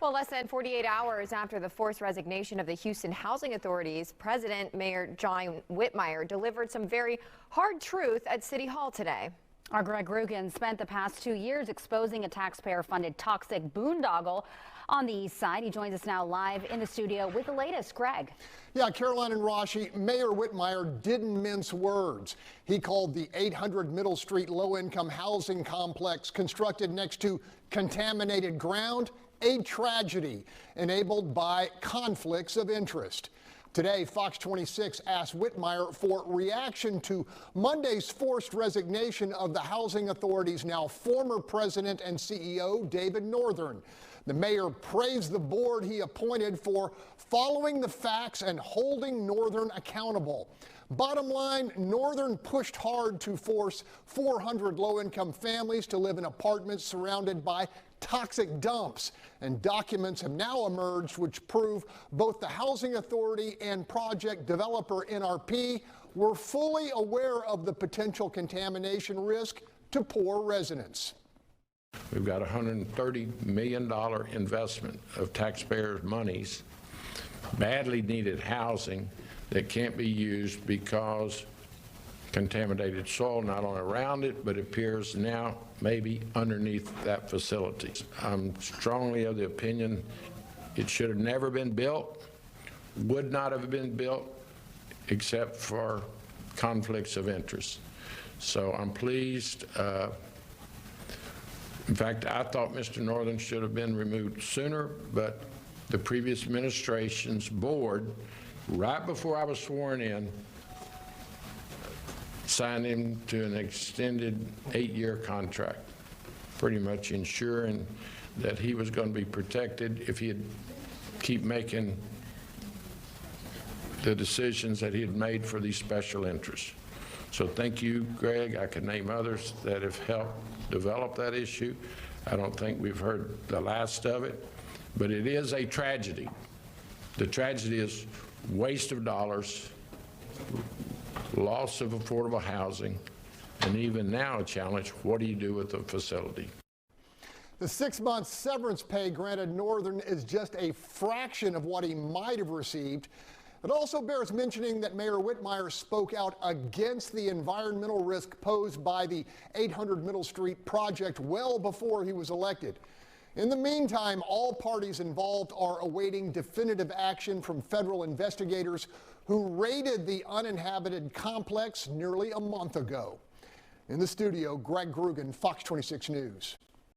Well, less than 48 hours after the forced resignation of the Houston Housing Authority's president, Mayor John Whitmire delivered some very hard truth at City Hall today. Our Greg Groogan spent the past 2 years exposing a taxpayer-funded toxic boondoggle on the East Side. He joins us now live in the studio with the latest. Greg. Yeah, Caroline and Rashi, Mayor Whitmire didn't mince words. He called the 800 Middle Street low-income housing complex constructed next to contaminated ground a tragedy enabled by conflicts of interest. Today, Fox 26 asked Whitmire for reaction to Monday's forced resignation of the Housing Authority's now former president and CEO, David Northern. The mayor praised the board he appointed for following the facts and holding Northern accountable. Bottom line, Northern pushed hard to force 400 low-income families to live in apartments surrounded by toxic dumps, and documents have now emerged which prove both the Housing Authority and project developer NRP were fully aware of the potential contamination risk to poor residents. We've got a $130 million investment of taxpayers' monies, badly needed housing that can't be used because contaminated soil not only around it, but appears now maybe underneath that facility. I'm strongly of the opinion it should have never been built, would not have been built except for conflicts of interest. So I'm pleased. In fact, I thought Mr. Northern should have been removed sooner, but the previous administration's board, right before I was sworn in, signed him to an extended 8-year contract, pretty much ensuring that he was going to be protected if he'd keep making the decisions that he had made for these special interests. So thank you, Greg. I could name others that have helped develop that issue. I don't think we've heard the last of it, but it is a tragedy. The tragedy is waste of dollars, loss of affordable housing, and even now a challenge, what do you do with the facility? The 6-month severance pay granted Northern is just a fraction of what he might have received. It also bears mentioning that Mayor Whitmire spoke out against the environmental risk posed by the 800 Middle Street project well before he was elected. In the meantime, all parties involved are awaiting definitive action from federal investigators who raided the uninhabited complex nearly a month ago. In the studio, Greg Groogan, Fox 26 News.